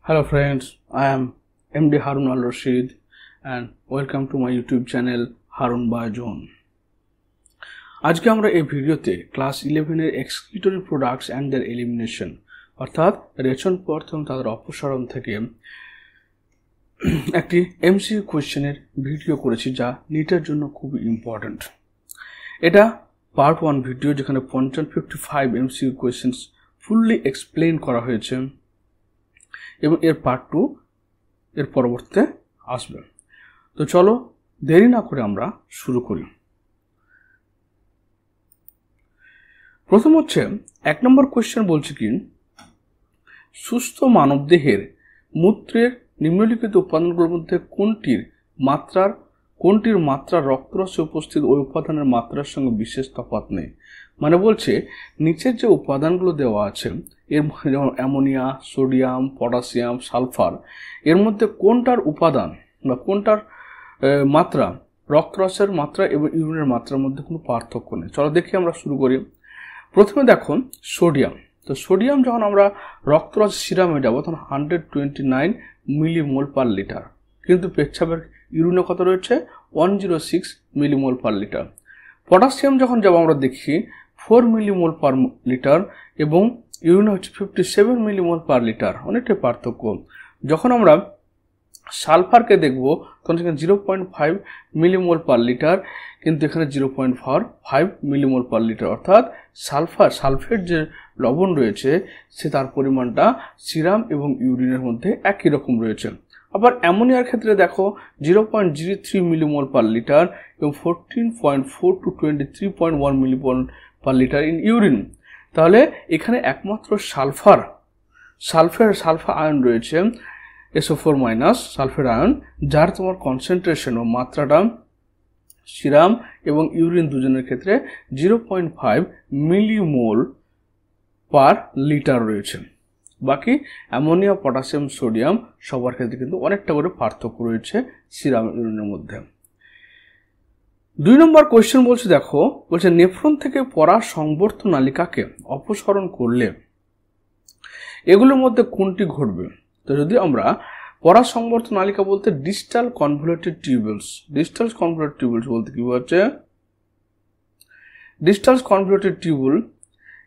Hello friends, I am MD Harun Al Rashid and welcome to my YouTube channel Harun Bajon. আজকে আমরা এই ভিডিওতে class 11 এর excretory products and their elimination অর্থাৎ রেচন পদার্থ এবং তাদের অপসারণ থেকে একটি এমসিকিউ কোশ্চেনের ভিডিও করেছি যা নিটের জন্য খুব ইম্পর্টেন্ট। এটা পার্ট 1 ভিডিও যেখানে 55 এমসিকিউ কোশ্চেনস ফুললি এক্সপ্লেইন করা হয়েছে এবং এর পার্ট 2 এর পরবর্তীতে আসবে। তো চলো দেরি না করে আমরা শুরু করি। প্রথম হচ্ছে 1 নম্বর কোশ্চেন বলছে কি সুস্থ মানবদেহের মূত্রের নিম্নলিখিত উপাদানগুলোর মধ্যে কোনটির মাত্রা রক্তরসে উপস্থিত ওই উপাদানের মাত্রার সঙ্গে বিশেষ তফাৎ নেই। মানে বলছে নিচের যে উপাদানগুলো দেওয়া আছে এর মধ্যে যেমন অ্যামোনিয়া, সোডিয়াম, পটাশিয়াম, সালফার এর মধ্যে কোনটার উপাদান বা কোনটার মাত্রা রক্তরসের মাত্রা এবং ইউরিনের মাত্রার মধ্যে কোনো পার্থক্য নেই। চলো দেখি আমরা শুরু করি। প্রথমে দেখো সোডিয়াম। তো সোডিয়াম যখন আমরা রক্তরস সিরামে যাব তখন 129 মিলিমোল পার লিটার, কিন্তু পেচ্ছাপের ইউরিনে কত রয়েছে 106 মিলিমোল পার লিটার। পটাশিয়াম যখন যাব আমরা দেখি 4 মিলিমোল পার লিটার এবং ইউরিনে হচ্ছে 57 মিলিমোল পার লিটার, অনেকটাই পার্থক্য। যখন আমরা সালফারকে দেখব তখন সেখানে 0.5 মিলিমোল পার লিটার, কিন্তু এখানে 0.45 মিলিমোল পার লিটার, অর্থাৎ সালফেট যে লবণ রয়েছে সে তার পরিমাণটা সিরাম এবং ইউরিনের মধ্যে একই রকম রয়েছে। আবার অ্যামোনিয়ার ক্ষেত্রে দেখো 0.03 মিলিমোল পার লিটার এবং 14.4 to 23.1 millimole per litre in urine. তাহলে এখানে একমাত্র সালফার আয়ন রয়েছে SO4- সালফেট আয়ন, যার তোমার কনসেন্ট্রেশন ও মাত্রাটা সিরাম এবং ইউরিন দুজনের ক্ষেত্রে 0.5 মিলিমোল পার লিটার রয়েছে। বাকি অ্যামোনিয়া, পটাশিয়াম, সোডিয়াম সবার ক্ষেত্রে কিন্তু অনেকটা করে পার্থক্য রয়েছে সিরাম ইউরিনের মধ্যে। 2 নম্বর কোয়েশ্চেন বলছে নেফ্রন থেকে পরা সংবর্ত নালিকাকে অপসারণ করলে এগুলোর মধ্যে কোনটি ঘটবে? তো যদি আমরা পরা সংবর্ত নালিকা বলতে ডিস্টাল কনভলিউটেড টিউবুলস বলতে কি হচ্ছে ডিস্টাল কনভলিউটেড টিউবুল,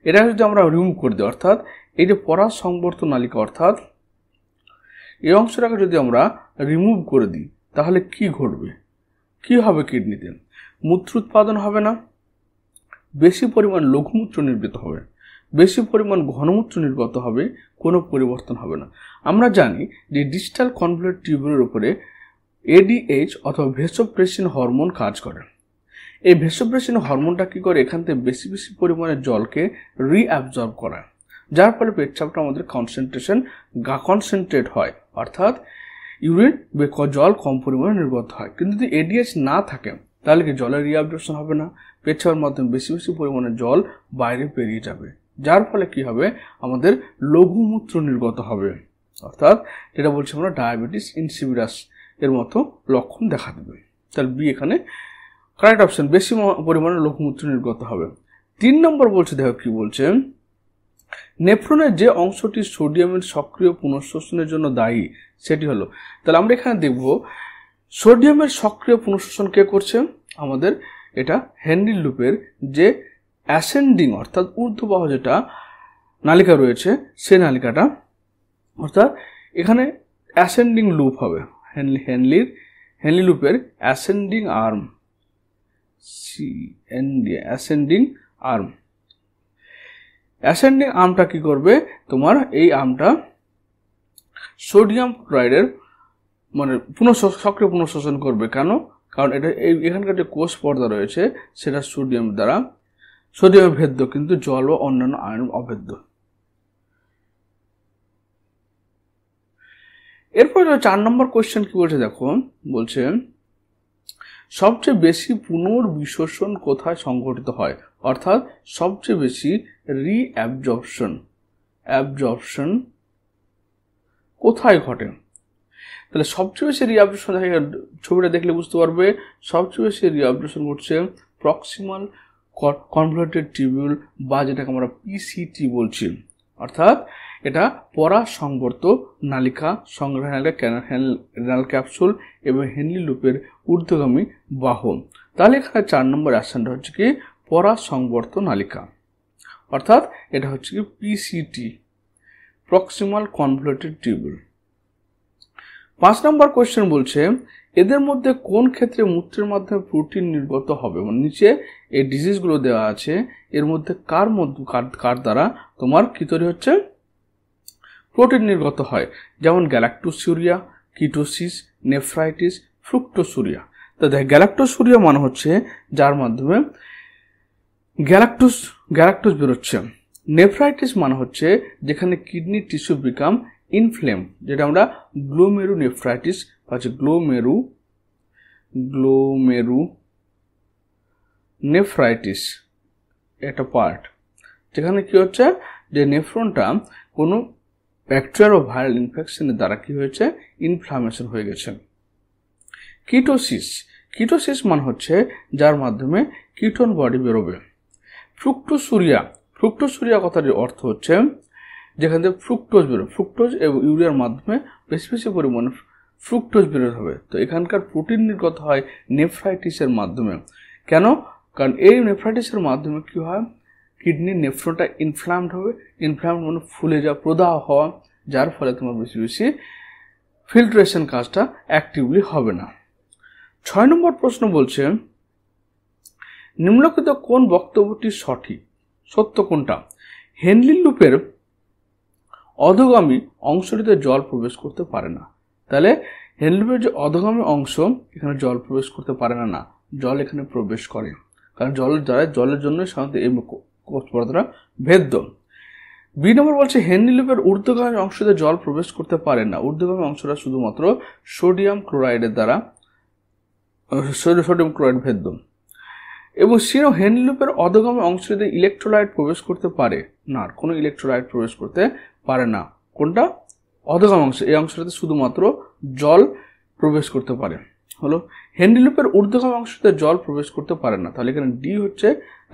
এটা যদি আমরা রিমুভ করে দিই, অর্থাৎ এই যে পরা সংবর্ত নালিকা অর্থাৎ এই অংশটাকে যদি আমরা রিমুভ করে দিই তাহলে কি ঘটবে? কি হবে? কিডনিতে মূত্র উৎপাদন হবে না, বেশি পরিমাণ লঘুমূত্র নির্গত হবে, বেশি পরিমাণ ঘনমূত্র নির্গত হবে, কোনো পরিবর্তন হবে না। আমরা জানি যে ডিস্টাল কনভলিউটেড টিউবুলের উপরে ADH অথবা ভেসোপ্রেসিন হরমোন কাজ করে। এই ভেসোপ্রেসিন হরমোনটা কি করে? এখান থেকে বেশি পরিমাণে জলকে রিঅ্যাবজর্ব করায়, যার ফলে পেচ্ছাপটা আমাদের কনসেন্ট্রেট হয়, অর্থাৎ ইউরিন জল কম পরিমাণে নির্গত হয়। কিন্তু যদি ADH না থাকে তাহলে কি জলের রিঅ্যাবজর্পশন হবে না, পেচ্ছাপের মাধ্যমে বেশি পরিমাণে জল বাইরে বেরিয়ে যাবে, যার ফলে কি হবে? আমাদের লঘুমূত্র নির্গত হবে, অর্থাৎ যেটা বলছি আমরা ডায়াবেটিস ইনসিপিডাস এর মতো লক্ষণ দেখা দেবে। তাহলে বি এখানে কারেক্ট অপশন, বেশি পরিমাণে লঘুমূত্র নির্গত হবে। 3 নম্বর বলছে, দেখো কি বলছে, নেফ্রনের যে অংশটি সোডিয়ামের সক্রিয় পুনঃশোষণের জন্য দায়ী সেটি হলো। তাহলে আমরা এখানে দেখব সোডিয়ামের সক্রিয় পুনঃশোষণ কে করছে? আমাদের এটা হেনরি লুপের যে অ্যাসেন্ডিং অর্থাৎ ঊর্ধ্ববাহ যেটা নালিকা রয়েছে সেই নালিকাটা, অর্থাৎ এখানে অ্যাসেন্ডিং লুপ হবে, হেনরি লুপের অ্যাসেন্ডিং আর্ম, অ্যাসেন্ডিং আর্মটা কি করবে? তোমার এই আর্মটা সোডিয়াম ক্লোরাইডের মানে সক্রিয় পুনঃশোষণ করবে। কেন? কারণ এটা এখানকার যে কোষ পর্দা রয়েছে সেটা সোডিয়াম ভেদ্য, কিন্তু জল ও অন্যান্য আয়ন অভেদ্য। এরপর 4 নম্বর কোয়েশ্চেন কি বলছে, দেখো বলছে সবচেয়ে বেশি পুনর্বিশোষণ কোথায় সংঘটিত হয়, অর্থাৎ সবচেয়ে বেশি অ্যাবজর্পশন কোথায় ঘটে? তাহলে সবচেয়ে বেশি রিঅ্যাবজর্পশন, ছবিটা দেখলে বুঝতে পারবে, সবচেয়ে বেশি রিঅ্যাবজর্পশন ঘটছে প্রক্সিমাল কনভলিউটেড টিউবুল বা যেটাকে আমরা PCT বলছি, অর্থাৎ এটা পরাসংবর্ত নালিকা, সংগ্রহ রেনাল ক্যাপসুল এবং হেনলি লুপের ঊর্ধ্বগামী বাহু। তাহলে এখানে 4 নম্বর অ্যাকশনটা হচ্ছে কি পরাসংবর্ত নালিকা, অর্থাৎ এটা হচ্ছে কি পিসিটি, প্রক্সিমাল কনভলিউটেড টিউবুল। 5 নম্বর কোয়েশ্চেন বলছে এদের মধ্যে কোন ক্ষেত্রে মূত্রের মাধ্যমে প্রোটিন নির্গত হবে, মানে নিচে এই ডিজিজগুলো দেওয়া আছে, এর মধ্যে কার দ্বারা তোমার কি তৈরি হচ্ছে, প্রোটিন নির্গত হয়, যেমন গ্যালাক্টোসিউরিয়া, কিটোসিস, নেফ্রাইটিস, ফ্রুক্টোসুরিয়া। তো দেখ গ্যালাক্টোসুরিয়া মানে হচ্ছে যার মাধ্যমে গ্যালাক্টোজ বেরোচ্ছে। নেফ্রাইটিস মানে হচ্ছে যেখানে কিডনি টিস্যু বিকাম ইনফ্লেম, যেটা আমরা গ্লোমেরু নেফ্রাইটিস আছে, গ্লোমেরু নেফ্রাইটিস একটা পার্ট, যেখানে কি হচ্ছে যে নেফ্রনটা কোনো ব্যাকটেরিয়া বা ভাইরাল ইনফেকশনের দ্বারা কি হয়েছে, ইনফ্লামেশন হয়ে গেছে। কিটোসিস মানে হচ্ছে যার মাধ্যমে কিটোন বডি বেরোবে। ফ্রুক্টোসুরিয়া কথাটির অর্থ হচ্ছে যেখান থেকে ফ্রুক্টোজ বেরোবে, ফ্রুক্টোজ এবং ইউরিয়ার মাধ্যমে বেশি বেশি পরিমাণে ফ্রুক্টোজ বেরোতে হবে। তো এখানকার প্রোটিন নির্গত হয় নেফ্রাইটিসের মাধ্যমে। কেন? কারণ এই নেফ্রাইটিসের মাধ্যমে কি হয়, কিডনির নেফ্রনটা ইনফ্লামড হবে, ইনফ্লামড মানে ফুলে যাওয়া, প্রদাহ হওয়া, যার ফলে তোমার বেশি বেশি ফিল্ট্রেশন কাজটা অ্যাক্টিভলি হবে না। 6 নম্বর প্রশ্ন বলছে নিম্নলিখিত কোন বক্তব্যটি সত্য কোনটা? হেনলি লুপের অধোগামী অংশটিতে জল প্রবেশ করতে পারে না। তাহলে হেনলি লুপের যে অধোগামী অংশ, এখানে জল প্রবেশ করতে পারে না, জল এখানে প্রবেশ করে, কারণ জলের জন্য সাধারণত এই কোষ পর্দাটা ভেদ্য। বি নম্বর বলছে হেনলি লুপের ঊর্ধ্বগামী অংশতে জল প্রবেশ করতে পারে না, ঊর্ধ্বগামী অংশটা শুধুমাত্র সোডিয়াম ক্লোরাইডের দ্বারা, সোডিয়াম ক্লোরাইড ভেদ্য। এবং হেনলি লুপের অধোগামী অংশটিতে ইলেকট্রোলাইট প্রবেশ করতে পারে না, কোনো ইলেকট্রোলাইট প্রবেশ করতে পারে না। কোনটা? অধোগামী অংশ, এই অংশটাতে শুধুমাত্র জল প্রবেশ করতে পারে। হলো হেনলি লুপের ঊর্ধ্বগামী অংশতে জল প্রবেশ করতে পারে না, তাহলে এখানে ডি হচ্ছে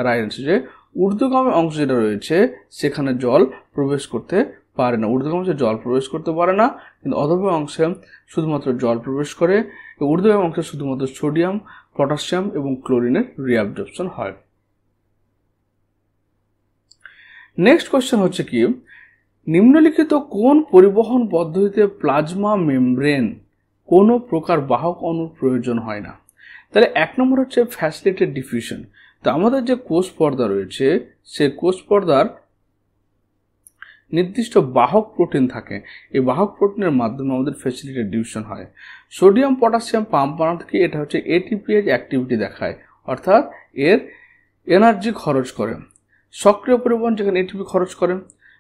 রাইট অ্যান্সার, যে ঊর্ধ্বগামী অংশ যেটা রয়েছে সেখানে জল প্রবেশ করতে পারে না, ঊর্ধ্বগামী অংশে জল প্রবেশ করতে পারে না, কিন্তু অধোগামী অংশে শুধুমাত্র জল প্রবেশ করে। ঊর্ধ্বগামী অংশে শুধুমাত্র সোডিয়াম, পটাশিয়াম এবং ক্লোরিনের রিঅ্যাবজর্পশন হয়। নেক্সট কোয়েশ্চেন হচ্ছে কি নিম্নলিখিত কোন পরিবহন পদ্ধতিতে প্লাজমা মেমব্রেন কোনো প্রকার বাহক অণুর প্রয়োজন হয় না? তাহলে 1 নম্বর হচ্ছে ফ্যাসিলিটেড ডিফিউশন। তো আমাদের যে কোষ পর্দা রয়েছে সে কোষ পর্দার নির্দিষ্ট বাহক প্রোটিন থাকে, এই বাহক প্রোটিনের মাধ্যমে আমাদের ফ্যাসিলিটেড ডিফিউশন হয়। সোডিয়াম পটাশিয়াম পাম্প বানাতে কি এটা হচ্ছে এটিপিএইচ অ্যাক্টিভিটি দেখায়, অর্থাৎ এর এনার্জি খরচ করে। সক্রিয় পরিবহন যেখানে এটিপি খরচ করে,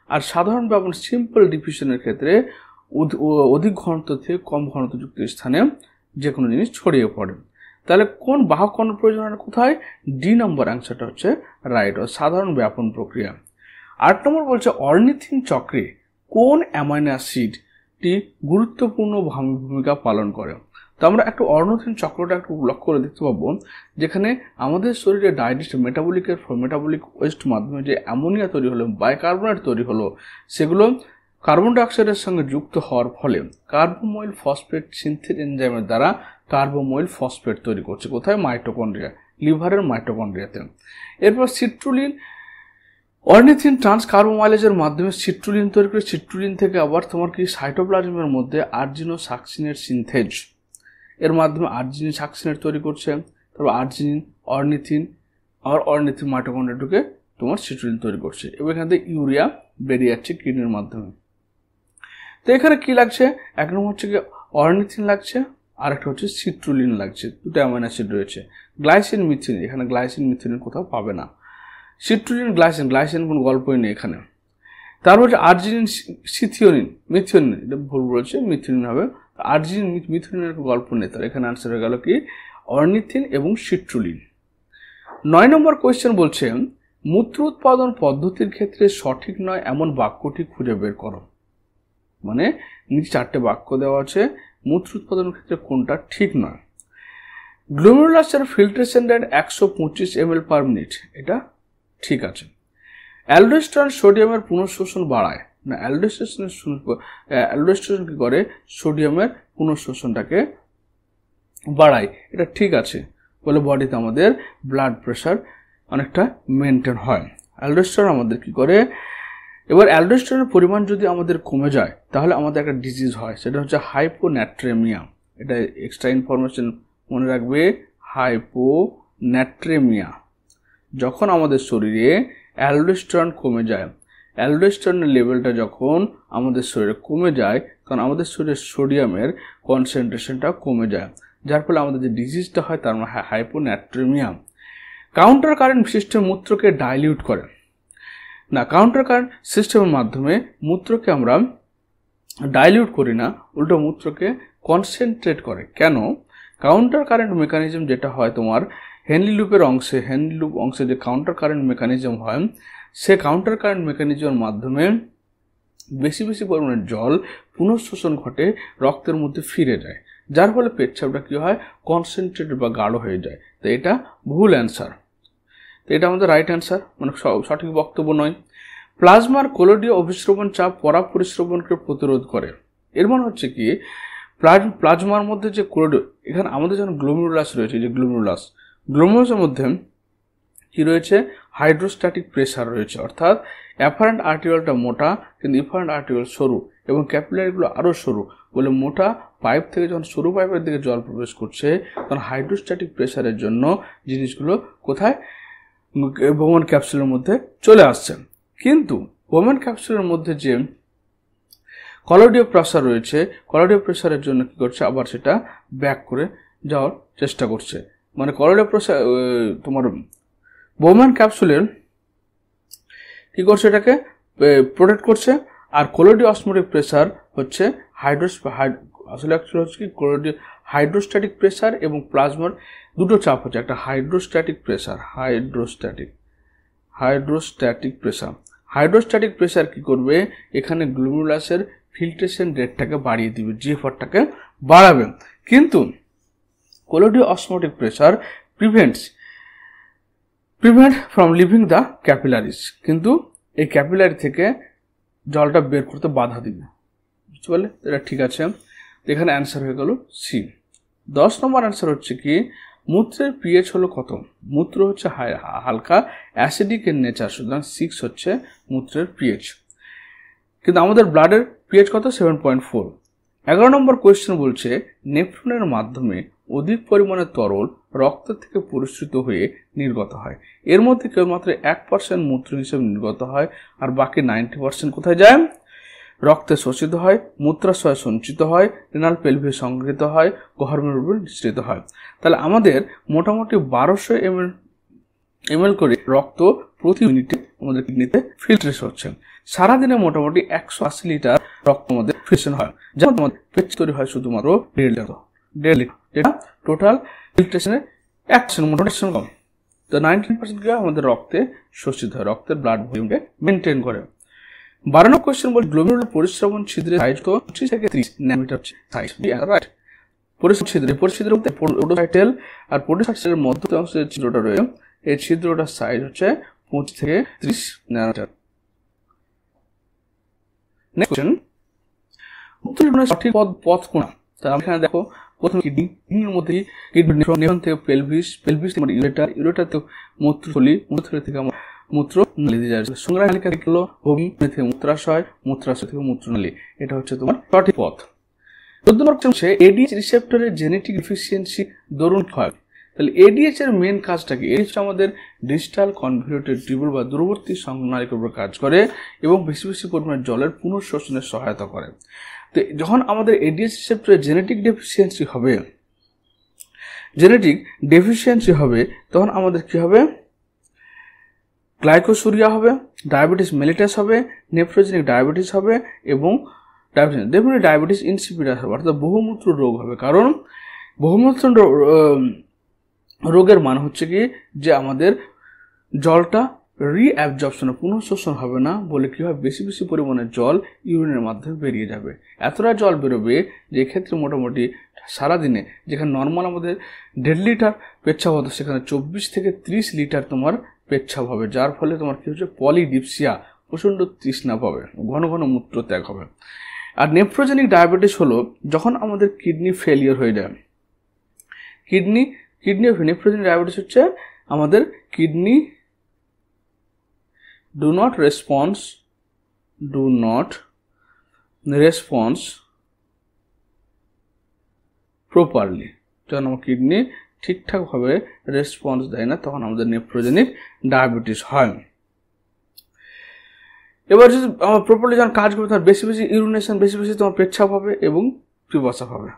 আর সাধারণ ব্যবহার সিম্পল ডিফিউশনের ক্ষেত্রে অধিক ঘনত্ব থেকে কম ঘনত্বযুক্ত স্থানে যে কোনো জিনিস ছড়িয়ে পড়ে। তাহলে কোন বাহক অণুর প্রয়োজন হয় কোথায়? ডি নম্বর অ্যান্সারটা হচ্ছে রাইট, সাধারণ ব্যাপন প্রক্রিয়া। 8 নম্বর বলছে অর্নিথিন চক্রে কোন অ্যামাইনো অ্যাসিডটি গুরুত্বপূর্ণ ভূমিকা পালন করে? তো আমরা একটা অর্নিথিন চক্রটা একটু লক্ষ্য করে দেখতে পাবো, যেখানে আমাদের শরীরে মেটাবলিক ওয়েস্ট মাধ্যমে যে অ্যামোনিয়া তৈরি হলো, বাইকার্বনেট তৈরি হলো, সেগুলো কার্বন ডাইঅক্সাইডের সঙ্গে যুক্ত হওয়ার ফলে কার্বোমোইল ফসফেট সিনথেস এনজাইমের দ্বারা কার্বোমোইল ফসফেট তৈরি করছে। কোথায়? মাইটোকন্ড্রিয়া, লিভারের মাইটোকন্ড্রিয়াতে। এরপর সিট্রুলিন, অর্নিথিন ট্রান্সকার্বোমাইলেজের মাধ্যমে সিট্রুলিন তৈরি করে, সিট্রুলিন থেকে আবার তোমার কি সাইটোপ্লাজমের মধ্যে আর্জিনোসাকসিনের সিনথেজ, এর মাধ্যমে আর্জিনিন সাকসিনেট তৈরি করছে। তারপর আর্জিনিন, অর্নিথিন, আর অর্নিথিন মাইটোকন্ড্রিয়া ঢুকে তোমার সিট্রুলিন তৈরি করছে, এবং এখান থেকে ইউরিয়া বেরিয়ে যাচ্ছে কিডনির মাধ্যমে। তো এখানে কি লাগছে? 1 নম্বর হচ্ছে কি অর্নিথিন লাগছে, আর একটা হচ্ছে সিট্রুলিন লাগছে, দুটো অ্যামাইনো অ্যাসিড রয়েছে। গ্লাইসিন মিথিলিন, এখানে গ্লাইসিন মিথিলিন কোথাও পাবে না। সিট্রুলিন গ্লাইসিন কোনো গল্পই নেই এখানে। তারপর হচ্ছে আর্জিনিন মিথিওনিন, এটা ভুল বলছে, মিথিওনিন হবে। আর্জিনিন মিথিওনিনের গল্প নেই, তার এখানে আনসার হয়ে গেল কি অর্নিথিন এবং সিট্রুলিন। 9 নম্বর কোয়েশ্চেন বলছে মূত্র উৎপাদন পদ্ধতির ক্ষেত্রে সঠিক নয় এমন বাক্যটি খুঁজে বের করো। মানে নিচে 4টে বাক্য দেওয়া আছে, মূত্র উৎপাদনের ক্ষেত্রে কোনটা ঠিক নয়। গ্লোমেরুলাসের ফিল্ট্রেশন রেট 125 ml/min, এটা ঠিক আছে। অ্যালডোস্টেরন সোডিয়ামের পুনঃশোষণ বাড়ায়, না, অ্যালডোস্টেরন কি করে, সোডিয়ামের পুনঃশোষণটাকে বাড়ায়। এটা ঠিক আছে বলে বডিতে আমাদের ব্লাড প্রেশার অনেকটা মেনটেন হয়। অ্যালডোস্টেরন আমাদের কি করে, এবার অ্যালডোস্টেরনের পরিমাণ যদি আমাদের কমে যায় তাহলে আমাদের একটা ডিজিজ হয়, সেটা হচ্ছে হাইপোন্যাট্রেমিয়া। এটা এক্সট্রা ইনফরমেশন মনে রাখবে, হাইপোন্যাট্রেমিয়া। যখন আমাদের শরীরে অ্যালডোস্টেরন কমে যায়, অ্যালডোস্টেরনের লেভেলটা যখন আমাদের শরীরে কমে যায়, কারণ আমাদের শরীরে সোডিয়ামের কনসেন্ট্রেশনটা কমে যায়, যার ফলে আমাদের যে ডিজিজটা হয় তার মানে হাইপোন্যাট্রেমিয়া। কাউন্টার কারেন্ট সিস্টেম মূত্রকে ডাইলিউট করে না, কাউন্টার কারেন্ট সিস্টেমের মাধ্যমে মূত্রকে আমরা ডাইলিউট করি না, উল্টো মূত্রকে কনসেন্ট্রেট করে। কেন? কাউন্টার কারেন্ট মেকানিজম যেটা হয় তোমার হেনরি লুপের অংশে যে কাউন্টার কারেন্ট মেকানিজম হয়, সে কাউন্টার কারেন্ট মেকানিজমের মাধ্যমে বেশি পরিমাণে জল পুনঃশোষণ ঘটে, রক্তের মধ্যে ফিরে যায়, যার ফলে পেচ্ছাপটা কি হয়, কনসেন্ট্রেটেড বা গাঢ় হয়ে যায়। তো এটা ভুল অ্যান্সার, তো এটা আমাদের রাইট অ্যান্সার, মানে সঠিক বক্তব্য নয়। প্লাজমার কোলোডীয় অভিস্রবণ চাপ পরাপরিস্রবণকে প্রতিরোধ করে। এর মানে হচ্ছে কি, প্লাজমার মধ্যে যে কোলোডীয়, এখানে আমাদের যেমন গ্লোমেরুলাস রয়েছে, যে গ্লোমেরুলাসের মধ্যে কি রয়েছে, হাইড্রোস্ট্যাটিক প্রেসার রয়েছে, অর্থাৎ অ্যাফারেন্ট আর্টিরিওলটা মোটা কিন্তু ইফারেন্ট আর্টিরিওল সরু, এবং ক্যাপিলারিগুলো আরও সরু বলে মোটা পাইপ থেকে যখন সরু পাইপের দিকে জল প্রবেশ করছে তখন হাইড্রোস্ট্যাটিক প্রেসারের জন্য জিনিসগুলো কোথায়, বোম্যান ক্যাপসুলের মধ্যে চলে আসছে। কিন্তু বোম্যান ক্যাপসুলের মধ্যে যে কলোডীয় প্রেসার রয়েছে, কলোডীয় প্রেসারের জন্য কি করছে, আবার সেটা ব্যাক করে যাওয়ার চেষ্টা করছে। মানে কলোডীয় প্রেসার তোমার বোম্যান ক্যাপসুলের কি করছে, এটাকে প্রোটেক্ট করছে। আর কোলোডীয় অসমোটিক প্রেসার হচ্ছে আসলে অ্যাকচুয়ালি হচ্ছে কি, কোলোডীয় হাইড্রোস্ট্যাটিক প্রেসার এবং প্লাজমার দুটো চাপ হচ্ছে, একটা হাইড্রোস্ট্যাটিক প্রেসার কি করবে, এখানে গ্লোমেরুলাসের ফিল্ট্রেশন রেটটাকে বাড়িয়ে দিবে, জিএফআরটাকে বাড়াবে। কিন্তু কোলোডীয় osmotic pressure prevent from leaving the capillaries, কিন্তু এই ক্যাপিলারি থেকে জলটা বের করতে বাধা দিবে, বুঝতে পারলে? এটা ঠিক আছে, এখানে অ্যান্সার হয়ে গেল সি। 10 নম্বর অ্যান্সার হচ্ছে কি, মূত্রের পিএইচ হলো কত? মূত্র হচ্ছে হালকা অ্যাসিডিক এর নেচার, সুতরাং 6 হচ্ছে মূত্রের পিএইচ। কিন্তু আমাদের ব্লাডের পিএইচ কত? 7.4। 11 নম্বর কোয়েশ্চেন বলছে, নেফ্রনের মাধ্যমে অধিক পরিমাণে তরল রক্ত থেকে পরিশ্রুত হয়ে নির্গত হয়, এর মধ্যে কেবলমাত্র 1% মূত্র হিসেবে নির্গত হয়, আর বাকি 90% কোথায় যায়? রক্তে শোষিত হয়, মূত্রাশয়ে সঞ্চিত হয়, রেনাল পেলভে সংগৃহীত হয়, গহ্বরের উপর নিঃসৃত হয়। তাহলে আমাদের মোটামুটি 1200 ml করে রক্ত প্রতি মিনিটে আমাদের কিডনিতে ফিল্ট্রেশন হচ্ছে। সারাদিনে মোটামুটি 180 লিটার রক্ত আমাদের ফিল্ট্রেশন হয়, যেমন আমাদের পেট তৈরি হয় শুধুমাত্র 1.5 লিটার, যেটা টোটাল ফিল্ট্রেশনের 1% মোটামুটি কম। তো 19% কি আমাদের রক্তে শোষিত হয়, রক্তের ব্লাড ভলিউমকে মেনটেন করে। 12 নম্বর কোয়েশ্চেন বলে, গ্লোমেরুলার পরিস্রবণ ছিদ্রের সাইজ তো 30 থেকে 30 ন্যানোমিটার সাইজ, রাইট? পরিচ্ছিদ্রের মধ্যে পোডোসাইটেল আর পোডোসাইটেলের মধ্য অংশের যে ছিদ্রটা রয়েছে, এই ছিদ্রটার সাইজ হচ্ছে 25 থেকে 30 ন্যানোমিটার। নেক্সট কোশ্চেন, মূত্রের সঠিক পথ কোনটা? তা এখানে দেখো, প্রথমে কিডনির মধ্যে নেফ্রন থেকে পেলভিস থেকে ইউরেটার থেকে মূত্রথলি থেকে মূত্রনালী দিয়ে যাচ্ছে, সংগ্রাহীকা হলো ভূমি থেকে মূত্রাশয় থেকে মূত্রনালী। এটা হচ্ছে তোমার সঠিক পথ। 14 নম্বর হচ্ছে, এডিএইচ রিসেপ্টরের জেনেটিক ডিফিসিয়েন্সি দরুন হয়। তাহলে এডিএইচ এর মেন কাজটা কি? এডিএইচ আমাদের ডিজিটাল কনভলিউটেড টিউবুল বা দূরবর্তী সংনালিকার উপর কাজ করে এবং বেশি পরিমাণে জলের পুনঃশোষণের সহায়তা করে। তো যখন আমাদের এডিএইচ রিসেপ্টরের জেনেটিক ডেফিসিয়েন্সি হবে তখন আমাদের কি হবে? গ্লাইকোসুরিয়া হবে, ডায়াবেটিস মেলিটাস হবে, নেফ্রোজেনিক ডায়াবেটিস হবে এবং ডায়াবেটিস ইনসিপিডাস হবে, অর্থাৎ বহুমূত্র রোগ হবে। কারণ বহুমূত্র রোগের মান হচ্ছে কি, যে আমাদের জলটা রিঅ্যাবজর্পশন পুনঃশোষণ হবে না বলে কি হয়, বেশি পরিমাণে জল ইউরিনের মাধ্যমে বেরিয়ে যাবে। এতটা জল বেরোবে যে ক্ষেত্রে মোটামুটি সারাদিনে যেখানে নর্মাল আমাদের 1.5 লিটার পেচ্ছাপ হতো, সেখানে 24 থেকে 30 লিটার তোমার পেচ্ছাপ হবে, যার ফলে তোমার কি হচ্ছে, পলিডিপসিয়া প্রচণ্ড তৃষ্ণা পাবে, ঘন ঘন মূত্র ত্যাগ হবে। আর নেফ্রোজেনিক ডায়াবেটিস হলো যখন আমাদের কিডনি ফেলিয়ার হয়ে যায়। কিডনি নেফ্রোজেনিক ডায়াবেটিস হচ্ছে আমাদের kidney do not response properly, যখন আমার কিডনি ঠিকঠাকভাবে রেসপন্স দেয় না তখন আমাদের নেফ্রোজেনিক ডায়াবেটিস হয়। এবার যদি আমার প্রপারলি যখন কাজ করবে তখন বেশি বেশি ইউরিনেশন, বেশি বেশি তোমার পেচ্ছাপ হবে এবং পিপাসা হবে।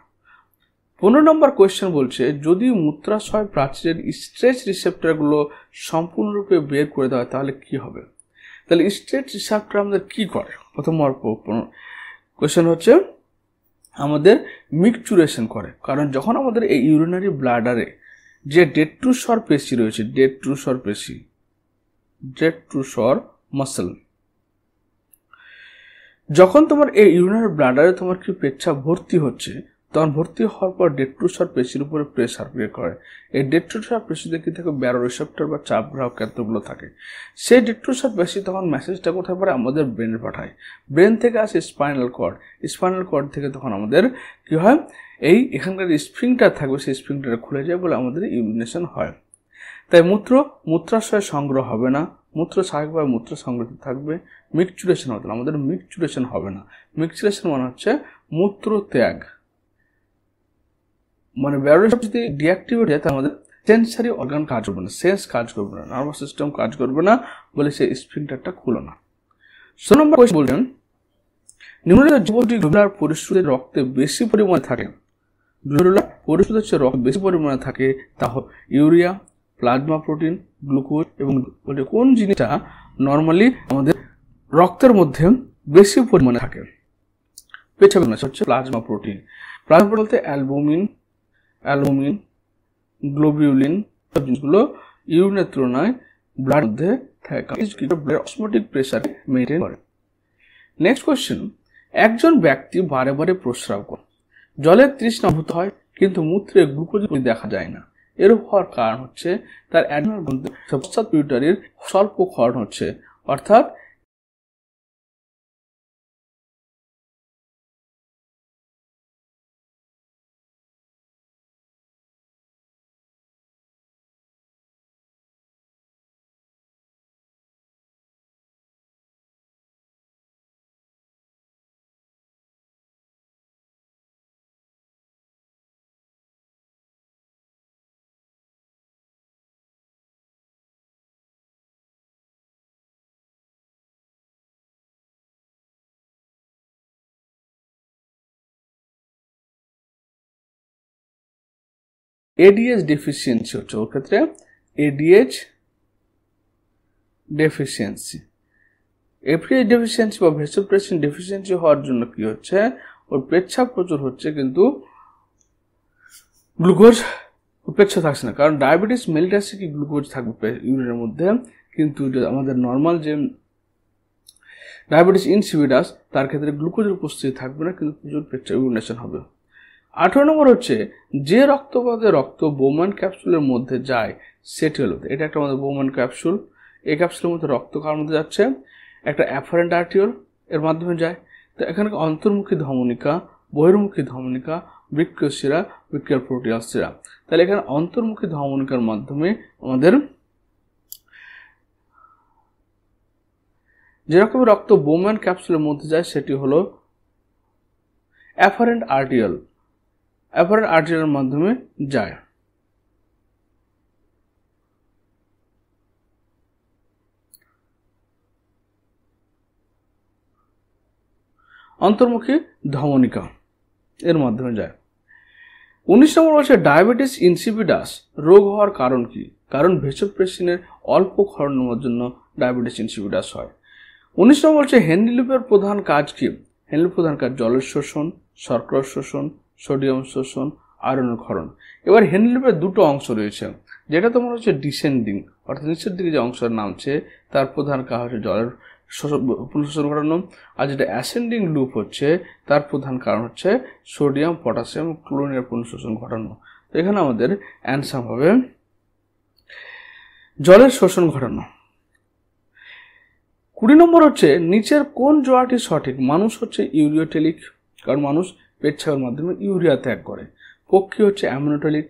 15 নম্বর কোয়েশ্চেন বলছে যদি মূত্রাশয় প্রাচীরের স্ট্রেচ রিসেপ্টরগুলো সম্পূর্ণরূপে বের করে দেওয়া হয় তাহলে কি হবে? তাহলে স্ট্রেচ রিসেপ্টর আমাদের কি করে? প্রথম কোয়েশ্চেন হচ্ছে আমাদের মিকচুরেশন করে, কারণ যখন আমাদের এই ইউরিনারি ব্লাডারে যে ডেট্রুসর পেশি রয়েছে, ডেট্রুসর মাসল, যখন তোমার এই ইউরিনারি ব্লাডারে তোমার কি পেচ্ছাপ ভর্তি হচ্ছে তখন ভর্তি হওয়ার পর ডেট্রুসর পেশির উপরে প্রেসার ক্রিয়েট করে। এই ডেট্রুসর পেশিতে কি থাকে? ব্যারো রিসেপ্টর বা চাপ গ্রাহক কেন্দ্রগুলো থাকে। সেই ডেট্রুসর পেশি তখন মেসেজটা কোথায় পড়ে? আমাদের ব্রেনে পাঠায়। ব্রেন থেকে আসে স্পাইনাল কর্ড থেকে তখন আমাদের কি হয়? এখানকার স্ফিংটার থাকবে, সেই স্ফিংটার খুলে যায় বলে আমাদের ইউরিনেশন হয়। তাই মূত্রাশয় সংগ্রহ হবে না, মূত্র স্বাভাবিকভাবে মূত্র সংগ্রহ থাকবে। মিকচুরেশন হতো না, আমাদের মিকচুরেশন হবে না। মিকচুরেশন মানে হচ্ছে মূত্র ত্যাগ, মানে ব্যারোস যদি ডিঅ্যাক্টিভেট হয় তাহলে আমাদের সেন্সারি অর্গান কাজ করবে না, সেন্স কাজ করবে না, নার্ভাস সিস্টেম কাজ করবে না বলে সেই স্ফিংটারটা খুলো না। 16 নম্বর কোয়েশ্চন বলছেন নিম্নলিখিত জীবটি গ্লোমেরুলার পরিস্থিতির রক্তে বেশি পরিমাণে থাকে। গ্লোমেরুলার পরিস্থিতির চেয়ে রক্ত বেশি পরিমাণে থাকে তা হল ইউরিয়া, প্লাজমা প্রোটিন, গ্লুকোজ এবং কোন জিনিসটা নর্মালি আমাদের রক্তের মধ্যে বেশি পরিমাণে থাকে? পেছাবে না, হচ্ছে প্লাজমা প্রোটিন। প্লাজমা বলতে অ্যালবুমিন, গ্লোবিউলিন সব জিনিসগুলো ইউরিনের তুলনায় ব্লাড মধ্যে থাকে, অসমোটিক প্রেসার মেনটেন করে। নেক্সট কোয়েশ্চেন, একজন ব্যক্তি বারে বারে প্রস্রাব করে, জলের তৃষ্ণা অনুভূত হয় কিন্তু মূত্রে গ্লুকোজ দেখা যায় না। এর হওয়ার কারণ হচ্ছে তার অ্যাডেনাল গ্রন্থির পিউটারির স্বল্প ক্ষরণ হচ্ছে, অর্থাৎ এডিএইচ ডেফিসিয়েন্সি হচ্ছে ওর ক্ষেত্রে এডিএইচ ডেফিসিয়েন্সি। এডিএইচ ডেফিসিয়েন্সি বা ভেসোপ্রেসিন ডেফিসিয়েন্সি হওয়ার জন্য কি হচ্ছে? ওর পেচ্ছাপ প্রচুর হচ্ছে কিন্তু গ্লুকোজ পেচ্ছাপ থাকছে না, কারণ ডায়াবেটিস মেলিটাসে কি গ্লুকোজ থাকবে ইউরিনের মধ্যে, কিন্তু আমাদের নর্মাল যে ডায়াবেটিস ইনসিপিডাস তার ক্ষেত্রে গ্লুকোজের উপস্থিতি থাকবে না কিন্তু প্রচুর পেচ্ছাপ ইউরিনেশন হবে। 18 নম্বর হচ্ছে যে রক্তপথে রক্ত বোম্যান ক্যাপসুলের মধ্যে যায় সেটি হলো, এটা একটা আমাদের বোম্যান ক্যাপসুল। এই ক্যাপসুলের মধ্যে রক্ত কার মধ্যে যাচ্ছে? একটা অ্যাফারেন্ট আর্টিওল এর মাধ্যমে যায়। তো এখানে অন্তর্মুখী ধমনিকা, বহির্মুখী ধমনিকা, বৃক্কীয় শিরা, বৃক্কীয় প্রোটিয়াল শিরা। তাহলে এখানে অন্তর্মুখী ধমনিকার মাধ্যমে আমাদের যে রকম রক্ত বোম্যান ক্যাপসুলের মধ্যে যায় সেটি হলো অ্যাফারেন্ট আর্টিওল, অ্যাফারেন্ট আর্টিওলের মাধ্যমে যায়। অন্তর্মুখী ধমনিকা এর মাধ্যমে যায়। 19 নম্বর হচ্ছে ডায়াবেটিস ইনসিপিডাস রোগ হওয়ার কারণ কি? কারণ ভেসোপ্রেসিনের অল্প ক্ষরণের জন্য ডায়াবেটিস ইনসিপিডাস হয়। 19 নম্বর হচ্ছে হেনরি লুপের প্রধান কাজ কি? হেনরি প্রধান কাজ জলের শোষণ, শর্করা শোষণ, সোডিয়াম শোষণ, আয়রনের ক্ষরণ। এবার হেনরি লুপের দুটো অংশ রয়েছে, যেটা তোমার হচ্ছে ডিসেন্ডিং অর্থাৎ নিচের দিকে যে অংশের নামছে তার প্রধান কাজ হচ্ছে জলের পুনঃশোষণ ঘটানো, আর যেটা অ্যাসেন্ডিং লুপ হচ্ছে তার প্রধান কারণ হচ্ছে সোডিয়াম, পটাশিয়াম, ক্লোরিনের পুনঃশোষণ ঘটানো। তো এখানে আমাদের অ্যান্সার হবে জলের শোষণ ঘটানো। 20 নম্বর হচ্ছে নিচের কোন জোড়াটি সঠিক? মানুষ হচ্ছে ইউরিওটেলিক, কারণ মানুষ পেচ্ছাপের মাধ্যমে ইউরিয়া ত্যাগ করে। পক্ষী হচ্ছে অ্যামোনোটেলিক,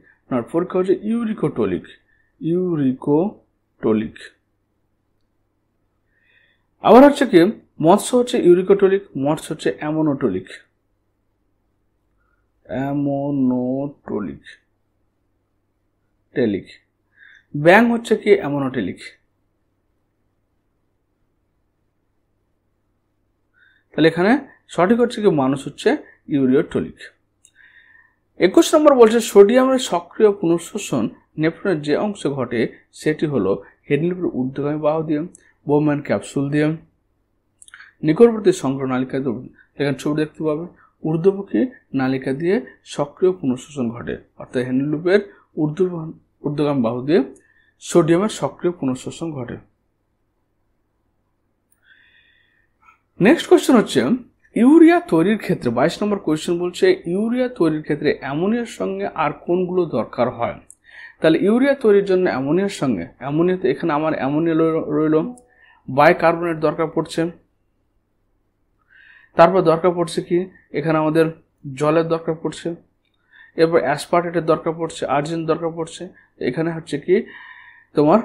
পরীক্ষা হচ্ছে ইউরিকোটোলিক। আবার হচ্ছে কি মৎস্য হচ্ছে ইউরিকোটোলিক, মৎস্য হচ্ছে অ্যামোনোটোলিক। ব্যাং হচ্ছে কি অ্যামোনোটেলিক। তাহলে এখানে সঠিক হচ্ছে কি মানুষ হচ্ছে ইউরিওটোলিক। 21 নম্বর বলছে সোডিয়ামের সক্রিয় পুনঃশোষণ নেফ্রনের যে অংশে ঘটে সেটি হলো হেডলিপের ঊর্ধ্বগামী বাহু দিয়ে, বোম্যান ক্যাপসুল দিয়ে, নিকটবর্তী সংগ্রহ নালিকা দিয়ে। এখানে ছবি দেখতে পাবে, ঊর্ধ্বমুখী নালিকা দিয়ে সক্রিয় পুনঃশোষণ ঘটে, অর্থাৎ হেডলিপের ঊর্ধ্বগামী বাহু দিয়ে সোডিয়ামের সক্রিয় পুনঃশোষণ ঘটে। নেক্সট কোয়েশ্চেন হচ্ছে ইউরিয়া তৈরির ক্ষেত্রে 22 নম্বর কোয়েশ্চেন বলছে ইউরিয়া তৈরির ক্ষেত্রে অ্যামোনিয়ার সঙ্গে আর কোনগুলো দরকার হয়? তাহলে ইউরিয়া তৈরির জন্য অ্যামোনিয়ার সঙ্গে, অ্যামোনিয়াতে এখানে আমার অ্যামোনিয়া রইল, বাইকার্বনেট দরকার পড়ছে, তারপর দরকার পড়ছে কি এখানে আমাদের জলের দরকার পড়ছে, এরপর অ্যাসপার্টেটের দরকার পড়ছে, আর্জিন দরকার পড়ছে। এখানে হচ্ছে কি তোমার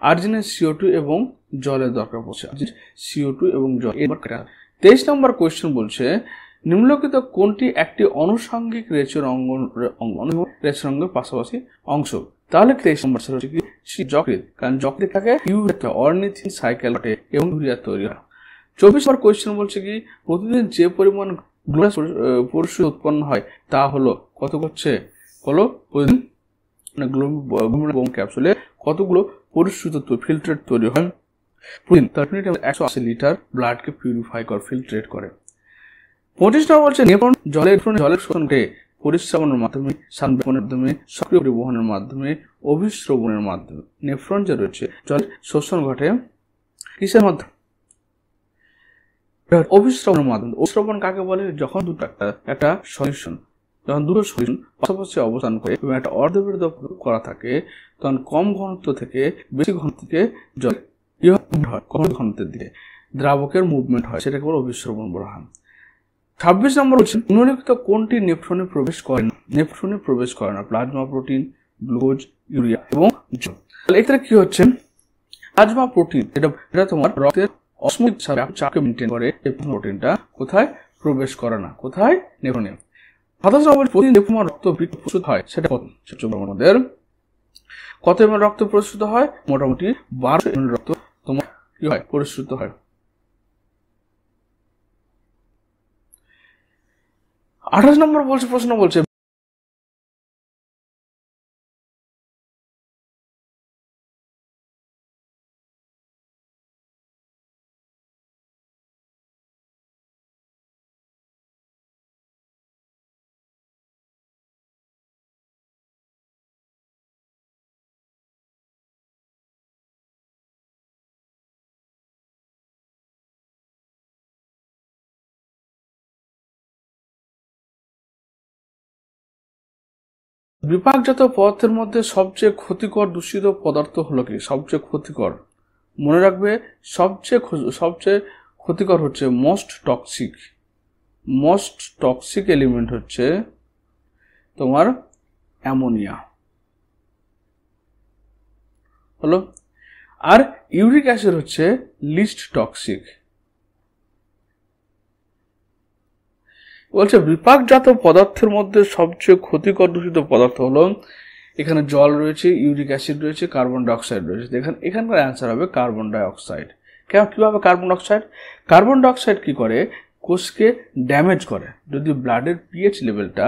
আর্জিনেজ CO2 এবং জলের দরকার পড়ছে, CO2 এবং জল। 23 নম্বর কোয়েশ্চেন বলছে নিম্নলিখিত কোনটি একটি আনুষঙ্গিক রেচের অঙ্গের পাশাপাশি অংশ? তাহলে 23 নম্বর হচ্ছে কি যকৃৎ, কারণ যকৃৎ থাকে অর্নিথিন সাইকেল এবং ইউরিয়া তৈরি হয়। 24 নম্বর কোয়েশ্চেন বলছে কি প্রতিদিন যে পরিমাণ গ্লুকোজ পরিশোধ উৎপন্ন হয় তা হলো কত হচ্ছে হলো প্রতিদিন বোম্যান ক্যাপসুলে কতগুলো পরিশ্রুত ফিল্ট্রেট তৈরি হয় প্রতিদিন। তার 180 লিটার ব্লাডকে পিউরিফাই করে ফিল্ট্রেট করে। 25 নম্বর বলছে নেফ্রন জলের শোষণকে পরিশ্রবণের মাধ্যমে, সানবেপনের মাধ্যমে, সক্রিয় পরিবহনের মাধ্যমে, অভিশ্রবণের মাধ্যমে। নেফ্রন যে রয়েছে জলের শোষণ ঘটে কিসের মাধ্যমে? অভিশ্রবণের মাধ্যমে। অভিশ্রবণ কাকে বলে? যখন দুটো একটা সলিউশন, যখন দুটো সলিউশন পাশাপাশি অবস্থান করে এবং একটা অর্ধবিরোধ করা থাকে তখন কম ঘনত্ব থেকে বেশি ঘনত্বকে জল কম ঘনত্বের দিকে দ্রাবকের মুভমেন্ট হয়, সেটাকে বলে অভিশ্রবণ বলা হয়। 26 নম্বর হচ্ছে নিম্নলিখিত কোনটি নেফ্রনে প্রবেশ করে না? নেফ্রনে প্রবেশ করে না প্লাজমা প্রোটিন, গ্লুকোজ, ইউরিয়া এবং জল। তাহলে এক্ষেত্রে কি হচ্ছে প্লাজমা প্রোটিন, এটা তোমার রক্তের অসময় চাপকে মেনটেন করে। এই প্রোটিনটা কোথায় প্রবেশ করে না? কোথায়? নেফ্রনে। 27 নম্বর প্রতি নেফ্রন রক্ত প্রস্তুত হয় সেটা কত? আমাদের কত ml রক্ত প্রস্তুত হয়? মোটামুটি 1200 ml রক্ত তোমার কি হয় প্রস্তুত হয়। 28 নম্বর প্রশ্ন বলছে বিপাকজাত পদার্থের মধ্যে সবচেয়ে ক্ষতিকর দূষিত পদার্থ হলো কি? সবচেয়ে ক্ষতিকর, মনে রাখবে, সবচেয়ে ক্ষতিকর হচ্ছে মোস্ট টক্সিক এলিমেন্ট হচ্ছে তোমার অ্যামোনিয়া হলো, আর ইউরিক অ্যাসিড হচ্ছে লিস্ট টক্সিক। বলছে বিপাকজাত পদার্থের মধ্যে সবচেয়ে ক্ষতিকর দূষিত পদার্থ হলো, এখানে জল রয়েছে, ইউরিক অ্যাসিড রয়েছে, কার্বন ডাইঅক্সাইড রয়েছে। এখানকার অ্যান্সার হবে কার্বন ডাইঅক্সাইড। কিভাবে কার্বন ডাইঅক্সাইড? কার্বন ডাইঅক্সাইড কি করে? কোষকে ড্যামেজ করে। যদি ব্লাডের পিএইচ লেভেলটা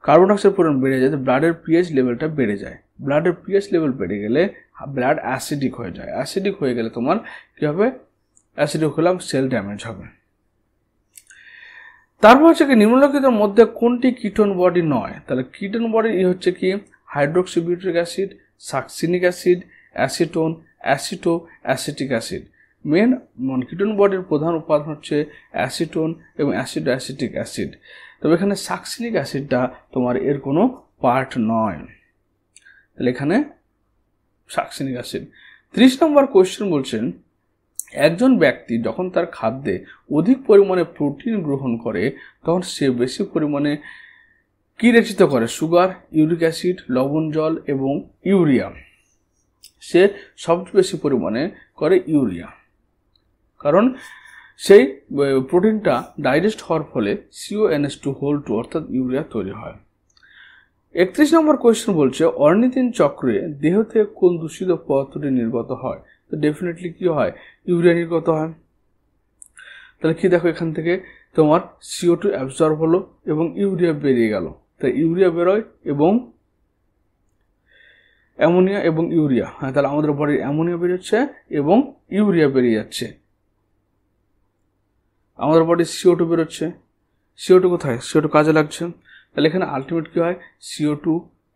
কার্বন ডাইঅক্সাইড পরিমাণ বেড়ে যায়, ব্লাডের পিএইচ লেভেলটা বেড়ে যায়। ব্লাডের পিএইচ লেভেল বেড়ে গেলে ব্লাড অ্যাসিডিক হয়ে যায়। অ্যাসিডিক হয়ে গেলে তোমার কি হবে? অ্যাসিডিক হলে সেল ড্যামেজ হবে। তারপর হচ্ছে কি নিম্নলিখিতের মধ্যে কোনটি কিটোন বডি নয়? তাহলে কিটোন বডি হচ্ছে কি hydroxybutyric acid, succinic acid, acetone, acetic acid. Main ketone বডির প্রধান উপাদান হচ্ছে অ্যাসিটোন এবং অ্যাসিটিক অ্যাসিড। তবে এখানে সাকসিনিক অ্যাসিডটা তোমার এর কোনো পার্ট নয়। তাহলে এখানে সাকসিনিক অ্যাসিড। 30 নম্বর কোয়েশ্চেন বলছেন, একজন ব্যক্তি যখন তার খাদ্যে অধিক পরিমাণে প্রোটিন গ্রহণ করে তখন সে বেশি পরিমাণে কি রেচিত করে? সুগার, ইউরিক অ্যাসিড, লবণ জল এবং ইউরিয়া। সে সবচেয়ে বেশি পরিমাণে করে ইউরিয়া, কারণ সেই প্রোটিনটা ডাইজেস্ট হওয়ার ফলে CONH2 অর্থাৎ ইউরিয়া তৈরি হয়। 31 নম্বর কোয়েশ্চেন বলছে, অর্নিথিন চক্রে দেহ থেকে কোন দূষিত পদার্থটি নির্গত হয়? তো ডেফিনেটলি কি হয়? ইউরিয়া নির্গত হয়। তাহলে কি দেখো, এখান থেকে তোমার CO2 অ্যাবজর্ব হলো এবং ইউরিয়া বেরিয়ে গেল। তাই ইউরিয়া বেরোয় এবং অ্যামোনিয়া এবং ইউরিয়া, হ্যাঁ, তাহলে আমাদের বডির অ্যামোনিয়া বেরোচ্ছে এবং ইউরিয়া বেরিয়ে যাচ্ছে। আমাদের বডির CO2 বেরোচ্ছে। CO2 কোথায়? CO2 কাজে লাগছে। তাহলে এখানে আলটিমেট কি হয়? CO2,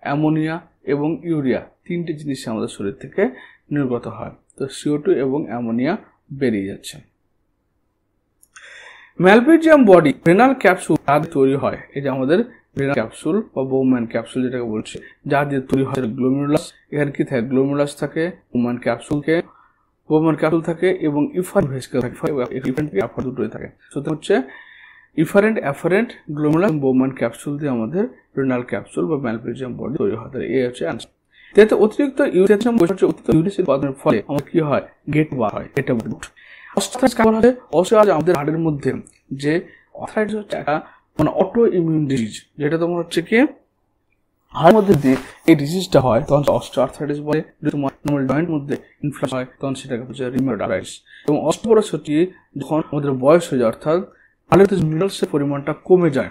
অ্যামোনিয়া এবং ইউরিয়া তিনটে জিনিস আমাদের শরীর থেকে নির্গত হয়। তো CO2 এবং অ্যামোনিয়া বেরিয়ে যাচ্ছে। ম্যালপিজিয়াম বডি রেনাল ক্যাপসুল তৈরি হয়, এই যে আমাদের রেনাল ক্যাপসুল বা বোম্যান ক্যাপসুল যেটাকে বলছে, যা দিয়ে তৈরি হয় গ্লোমেরুলাস। এখানে কি থাকে? গ্লোমেরুলাস থাকে, বোম্যান ক্যাপসুল থাকে এবং ইফারেন্ট ভেসিকল থাকে, দুটোই থাকে। সুতরাং হচ্ছে ইফারেন্ট, অ্যাফারেন্ট, গ্লোমেরুলাস, বোম্যান ক্যাপসুল দিয়ে আমাদের রেনাল ক্যাপসুল বা ম্যালপিজিয়াম বডি তৈরি হয়। তাহলে এই হচ্ছে আনসার। এতে অতিরিক্ত ইউরিক উৎপাদনের ফলে আমাদের কি হয়? গেট বার হয়। এটা আমাদের হাড়ের মধ্যে যে আর্থ্রাইটিস হচ্ছে একটা মানে অটো ইমিউন ডিজিজ, যেটা তোমার হচ্ছে কি হাড়ের মধ্যে দিয়ে এই ডিজিজটা হয় তখন অস্টিওআর্থ্রাইটিস বলে। তোমার জয়েন্ট মধ্যে ইনফ্লামেশন হয় তখন সেটাকে হচ্ছে রিউমেটয়েড আর্থ্রাইটিস। এবং অস্টিওপোরোসিস হচ্ছে যখন আমাদের বয়স হয়ে যায়, অর্থাৎ হাড়ের মিনারেলসের পরিমাণটা কমে যায়,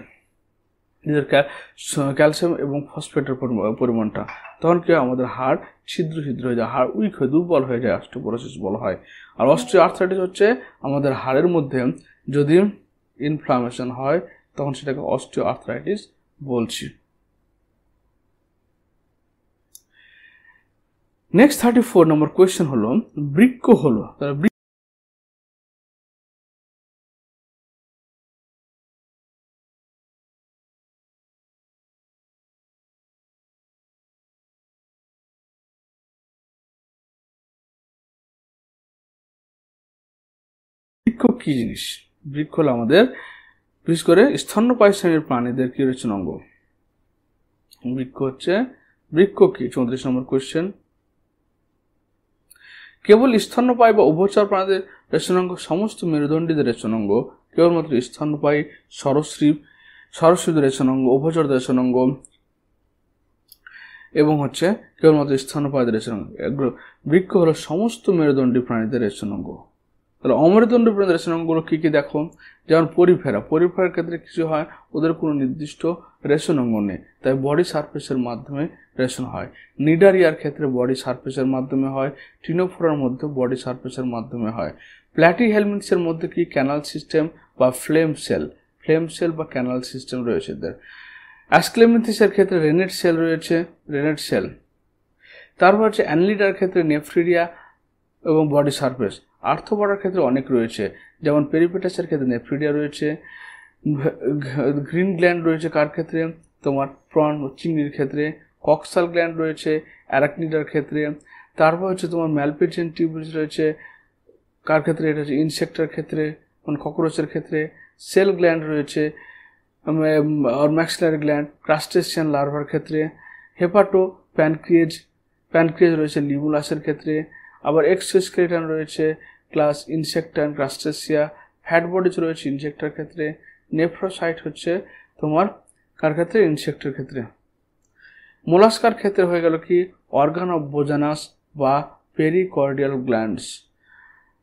ক্যালসিয়াম এবং ফসফেটের পরিমাণটা, তখন কি হয়? আমাদের হাড় ছিদ্র হয়ে যায়, হাড় উইক হয়ে দুর্বল হয়ে যায়, অস্টিওপোরোসিস বলা হয়। আর অস্টিওআর্থ্রাইটিস হচ্ছে আমাদের হাড়ের মধ্যে যদি ইনফ্লামেশন হয় তখন সেটাকে অস্টিওআর্থ্রাইটিস বলছি। নেক্সট 34 নম্বর কোয়েশ্চেন হলো, বৃক্ক হলো, তাহলে বৃক্ক কি জিনিস? বৃক্ক হলো আমাদের বিশেষ করে স্তন্যপায়ী শ্রেণীর প্রাণীদের কি রয়েছে অঙ্গ। বৃক্ক কি? 34 নম্বর কোয়েশ্চেন। কেবল স্তন্যপায়ী বা উভচর প্রাণীদের রেচনাঙ্গ, সমস্ত মেরুদণ্ডীদের রেচনাঙ্গ, কেবলমাত্র স্তন্যপায়ী, সরস্বতীদের রেচনাঙ্গ, উভচরদের রেচনাঙ্গ এবং হচ্ছে কেবলমাত্র স্তন্যপায়ীদের রেচনাঙ্গ। বৃক্ক হলো সমস্ত মেরুদণ্ডী প্রাণীদের রেচনাঙ্গ। তাহলে অমেরুদণ্ডী প্রাণীদের রেচনাঙ্গগুলো কি কি দেখো? যেমন পরিফেরার ক্ষেত্রে কিছু হয়, ওদের কোনো নির্দিষ্ট রেচনাঙ্গ নেই, তাই বডি সারফেসের মাধ্যমে রেচন হয়। নিডারিয়ার ক্ষেত্রে বডি সারফেসের মাধ্যমে হয়। টিনোফোরার মধ্যে বডি সারফেসের মাধ্যমে হয়। প্ল্যাটিহেলমিনথসের মধ্যে কি ক্যানাল সিস্টেম বা ফ্লেম সেল বা ক্যানাল সিস্টেম রয়েছে এদের। অ্যাসক্লেমিনথিসের ক্ষেত্রে রেনেট সেল রয়েছে, তারপর হচ্ছে অ্যানলিডার ক্ষেত্রে নেফ্রিডিয়া এবং বডি সারফেস। আর্থ্রোপডার ক্ষেত্রে অনেক রয়েছে, যেমন পেরিপেটাসের ক্ষেত্রে নেফ্রিডিয়া রয়েছে, গ্রিন গ্ল্যান্ড রয়েছে কার ক্ষেত্রে? তোমার প্রন চিংড়ির ক্ষেত্রে। কক্সাল গ্ল্যান্ড রয়েছে অ্যারাকনিডার ক্ষেত্রে। তারপর হচ্ছে তোমার ম্যালপিজিয়ান টিউবুলস রয়েছে কার ক্ষেত্রে? এটা হচ্ছে ইনসেক্টের ক্ষেত্রে, মানে ককরোচের ক্ষেত্রে। সেল গ্ল্যান্ড রয়েছে, ম্যাক্সিলারি গ্ল্যান্ড ক্রাস্টেসিয়ান লার্ভার ক্ষেত্রে। হেপাটো প্যানক্রিয়াজ রয়েছে লিমুলাসের ক্ষেত্রে। আবার এক্সোস্কেলেটন রয়েছে class Insecta and Crustacea. Fat bodies রয়েছে ইনসেক্টার ক্ষেত্রে। নেফ্রোসাইট হচ্ছে তোমার কার ক্ষেত্রে? ইনসেক্টের ক্ষেত্রে। মোলাস্কার ক্ষেত্রে হয়ে গেল কি? অর্গান অফ বোজানাস বা পেরিকর্ডিয়াল গ্ল্যান্ডস।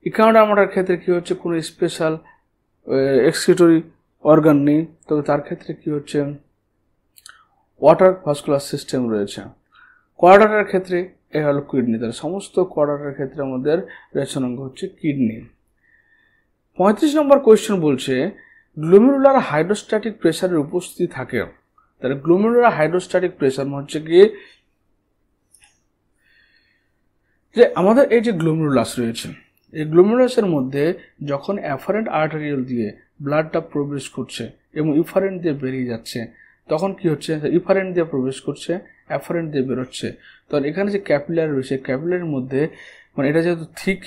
ইকানোডার্মাটার ক্ষেত্রে কি হচ্ছে? কোনো স্পেশাল এক্সক্রিটরি অর্গান নেই, তবে তার ক্ষেত্রে কি হচ্ছে? ওয়াটার ভাস্কুলার সিস্টেম রয়েছে। কোয়াডাটার ক্ষেত্রে এ হলো কিডনি। তাহলে সমস্ত কোয়াডাটার ক্ষেত্রে আমাদের রেচনাঙ্গ হচ্ছে কিডনি। 35 নম্বর কোয়েশ্চেন বলছে, গ্লোমেরুলার হাইড্রোস্ট্যাটিক প্রেসারের উপস্থিতি থাকে। তাহলে গ্লোমেরুলার হাইড্রোস্ট্যাটিক প্রেসার হচ্ছে কি যে আমাদের এই যে গ্লোমেরুলাস রয়েছে, এই গ্লোমেরুলাসের মধ্যে যখন অ্যাফারেন্ট আর্টারিয়াল দিয়ে ব্লাডটা প্রবেশ করছে এবং ইফারেন্ট দিয়ে বেরিয়ে যাচ্ছে, তখন কি হচ্ছে? ইফারেন্ট দিয়ে প্রবেশ করছে, অ্যাফারেন্ট দিয়ে বেরোচ্ছে। তখন এখানে যে ক্যাপিলারি রয়েছে, ক্যাপিলারির মধ্যে মানে এটা যেহেতু থিক,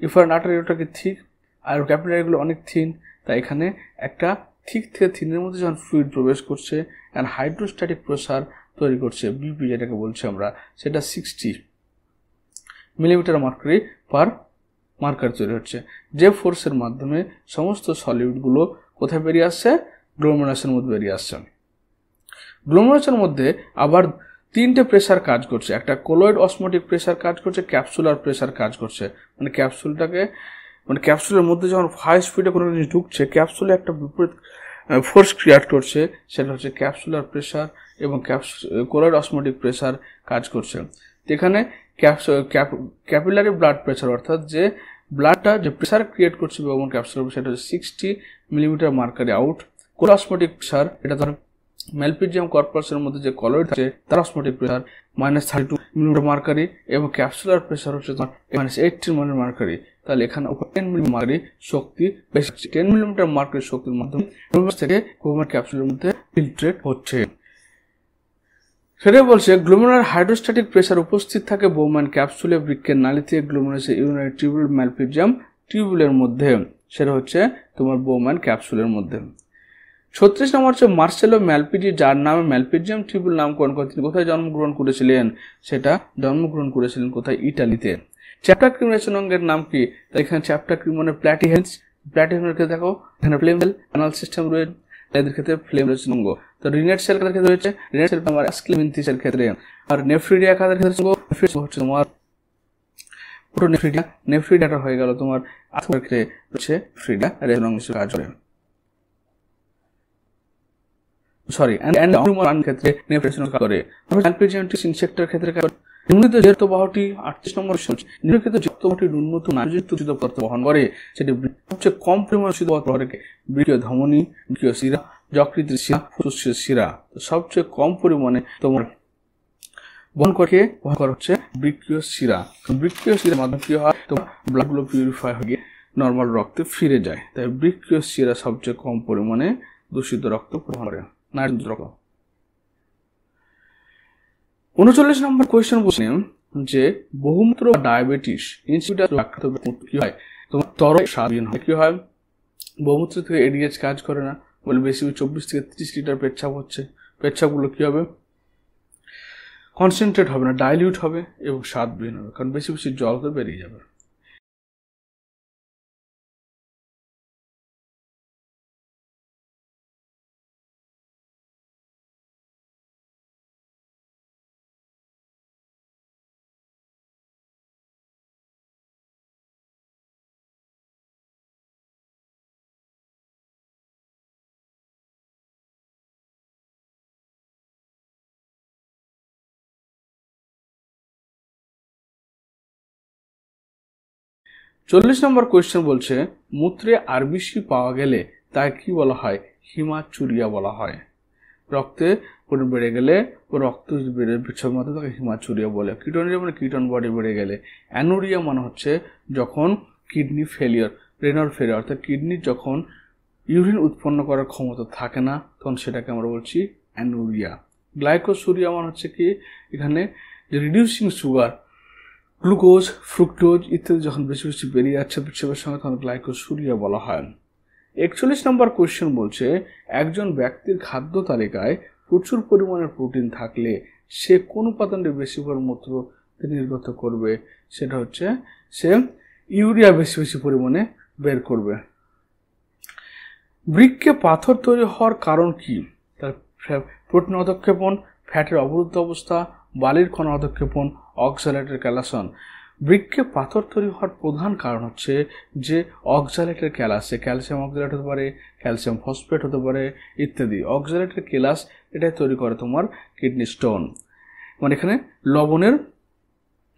ইফারেন্ট আর্টারি ওটাকে থিক, আর ক্যাপিলারিগুলো অনেক থিন, তাই এখানে একটা থিক থেকে থিনের মধ্যে যখন ফ্লুইড প্রবেশ করছে অ্যান্ড হাইড্রোস্ট্যাটিক প্রেসার তৈরি করছে, বিপি যেটাকে বলছি আমরা, সেটা 60 মিলিমিটার মার্কারি পার মার্কার তৈরি হচ্ছে, যে ফোর্সের মাধ্যমে সমস্ত সলিউডগুলো কোথায় বেরিয়ে আসছে, গ্লোমেরুলাসের মধ্যে বেরিয়ে আসছে। গ্লোমেরুলাসের মধ্যে আবার তিনটে প্রেসার কাজ করছে, একটা কোলয়েড অসমোটিক প্রেসার কাজ করছে, ক্যাপসুলার প্রেসার কাজ করছে, মানে ক্যাপসুলের মধ্যে যখন হাই স্পিডে কোনো জিনিস ঢুকছে, ক্যাপসুলে একটা বিপরীত ফোর্স ক্রিয়েট করছে, সেটা হচ্ছে ক্যাপসুলার প্রেসার, এবং কোলয়েড অসমোটিক প্রেসার কাজ করছে। এখানে ক্যাপিলারি ব্লাড প্রেসার, অর্থাৎ যে ব্লাডটা যে প্রেসার ক্রিয়েট করছে এবং ক্যাপসুলার, সেটা হচ্ছে 60 millimetre mercury out. Colloid osmotic pressure, এটা ধর ম্যালপিজিয়াম কর্পাসের মধ্যে যে কলয়েড আছে তার অসমোটিক প্রেসার -32 মিলিমিটার মার্কারি, এবং ক্যাপসুলার প্রেসার হচ্ছে -18 মিলিমিটার মার্কারি। তাহলে এখানে 10 মিলিমিটার মার্কারি শক্তি বেশি, 10 মিলিমিটার মার্কারি শক্তির মাধ্যমে থেকে বোম্যান ক্যাপসুলের মধ্যে ফিল্ট্রেট হচ্ছে। সেটাই বলছে, গ্লোমেরুলার হাইড্রোস্ট্যাটিক প্রেসার উপস্থিত থাকে বোম্যান ক্যাপসুলে, বৃক্কের নালীতে, গ্লোমেরুলাসের ইউরিনারি টিউবুল, ম্যালপিজিয়াম টিউবুলের মধ্যে, সেটা হচ্ছে তোমার বোম্যান ক্যাপসুলের মধ্যে। 36 নম্বর হচ্ছে মার্সেলো ম্যালপিজি, যার নামে ম্যালপিজিয়াম টিউবুল নামকরণ করে। তিনি কোথায় জন্মগ্রহণ করেছিলেন, সেটা জন্মগ্রহণ করেছিলেন কোথায়, ইটালিতে। চ্যাপ্টার ক্রিমিনেশন অঙ্গের নাম কি, তাই এখানে চ্যাপ্টার ক্রিম মানে প্ল্যাটিহেলস, প্ল্যাটিহেলসের ক্ষেত্রে দেখো এখানে ফ্লেম সেল অ্যানাল সিস্টেম রয়েছে, এদের ক্ষেত্রে ফ্লেম রেশন অঙ্গ। তো রিনেট সেল কাদের ক্ষেত্রে রয়েছে, রিনেট সেল আমার অ্যাসক্লেমিন্থিসের ক্ষেত্রে, আর নেফ্রিডিয়া কাদের ক্ষেত্রে হচ্ছে তোমার প্রোটোনেফ্রিডিয়া, নেফ্রিডিয়াটা হয়ে গেল তোমার আথোর ক্ষেত্রে রয়েছে ফ্রিডিয়া রেশন অংশ কাজ করে, সরি ক্ষেত্রে নেফ্রেশন করে। ম্যালপিজিয়াম ইনসেক্টের ক্ষেত্রে নিম্নলিখিত যে বাহটি 38 নম্বর নিম্নলিখিত যে বাহটি ন্যূনতম নাইট্রোজেন দূষিত পদার্থ বহন করে, সেটি সবচেয়ে কম পরিমাণ দূষিত পদার্থকে বৃক্কীয় ধমনী, বৃক্কীয় শিরা, যকৃতের শিরা, ফুসফুসের শিরা, সবচেয়ে কম পরিমাণে তোমার বহন করা হচ্ছে বৃক্কীয় শিরা। বৃক্কীয় শিরার মাধ্যমে কি হয়, তোমার ব্লাডগুলো পিউরিফাই হয়ে নর্মাল রক্তে ফিরে যায়, তাই বৃক্কীয় শিরা সবচেয়ে কম পরিমাণে দূষিত রক্ত বহন করে। 39 নম্বর কোয়েশ্চেন বলছেন যে বহুমূত্র ডায়াবেটিস ইনসিপিটাস কি হয়, তোমার তরল স্বাদহীন হয়। কি হয়, বহুমূত্র থেকে এডিএইচ কাজ করে না বলে বেশি 24 থেকে 30 লিটার পেচ্ছাপ হচ্ছে, পেচ্ছাপগুলো কি হবে, কনসেন্ট্রেট হবে না, ডাইলিউট হবে এবং স্বাদবিহীন হবে, কারণ বেশি বেশি জল তো বেরিয়ে যাবে। চল্লিশ নম্বর কোয়েশ্চেন বলছে, মূত্রে আরবিসি পাওয়া গেলে তাই কি বলা হয়, হিমাচুরিয়া বলা হয়। রক্তে বেড়ে গেলে রক্ত বেড়ে পিছনের মাধ্যমে তাকে হিমাচুরিয়া বলে। কিটোনিয়া মানে কিটন বডি বেড়ে গেলে। অ্যানুরিয়া মানে হচ্ছে যখন কিডনি ফেলিয়ার, রেনাল ফেলিয়ার, অর্থাৎ কিডনির যখন ইউরিন উৎপন্ন করার ক্ষমতা থাকে না, তখন সেটাকে আমরা বলছি অ্যানুরিয়া। গ্লাইকোসুরিয়া মানে হচ্ছে কি, এখানে যে রিডিউসিং সুগার, গ্লুকোজ, ফ্রুক্টোজ ইত্যাদি যখন বেশি বেশি বেরিয়ে যাচ্ছে পেচ্ছাপের সঙ্গে, তখন গ্লাইকোসুরিয়া বলা হয়। 41 নম্বর কোয়েশ্চেন বলছে, একজন ব্যক্তির খাদ্য তালিকায় প্রচুর পরিমাণে প্রোটিন থাকলে সে কোন উপাদানটি বেশি করে মূত্র নির্গত করবে, সেটা হচ্ছে সে ইউরিয়া বেশি বেশি পরিমাণে বের করবে। বৃক্কে পাথর তৈরি হওয়ার কারণ কি, তার প্রোটিন অধঃক্ষেপণ, ফ্যাটের অবরুদ্ধ অবস্থা, বালির কণা অধঃক্ষেপণ, অক্সালেটের ক্যালাসন। বৃক্কে পাথর তৈরি হওয়ার প্রধান কারণ হচ্ছে যে অক্সালেটের ক্যালাস, ক্যালসিয়াম অক্সালেট হতে পারে, ক্যালসিয়াম ফসফেট হতে পারে ইত্যাদি। অক্সালেটের ক্যালাস এটাই তৈরি করে তোমার কিডনি স্টোন, মানে এখানে লবণের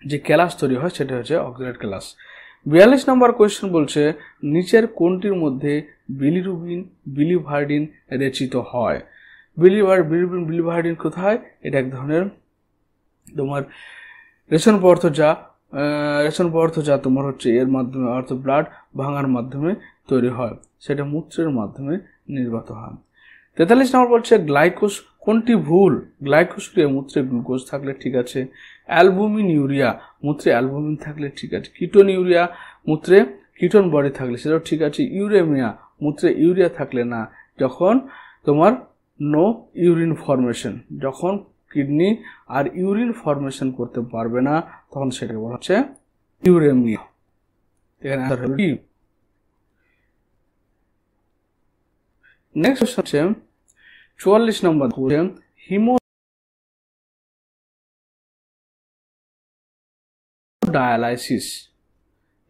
যে ক্যালাস তৈরি হয় সেটা হচ্ছে অক্সালেট ক্যালাস। 42 নম্বর কোয়েশ্চেন বলছে, নিচের কোনটির মধ্যে বিলিরুবিন, বিলিভার্ডিন রেচিত হয়। বিলিরুবিন, বিলিভার্ডিন কোথায়, এটা এক ধরনের তোমার রেশন পদার্থ যা তোমার হচ্ছে এর মাধ্যমে, অর্থাৎ ব্লাড ভাঙার মাধ্যমে তৈরি হয়, সেটা মূত্রের মাধ্যমে নির্গত হয়। 43 নম্বর বলছে গ্লাইকোজ কোনটি ভুল? গ্লাইকোসুরিয়া মূত্রে গ্লুকোজ থাকলে ঠিক আছে, অ্যালবুমিন ইউরিয়া মূত্রে অ্যালবুমিন থাকলে ঠিক আছে, কিটোন ইউরিয়া মূত্রে কিটোন বডি থাকলে সেটাও ঠিক আছে, ইউরেমিয়া মূত্রে ইউরিয়া থাকলে না, যখন তোমার নো ইউরিন ফর্মেশন, যখন কিডনি আর ইউরিন ফর্মেশন করতে পারবে না তখন সেটাকে বলা হচ্ছে ইউরেমিয়া। এখানে নেক্সট হচ্ছে 44 নম্বর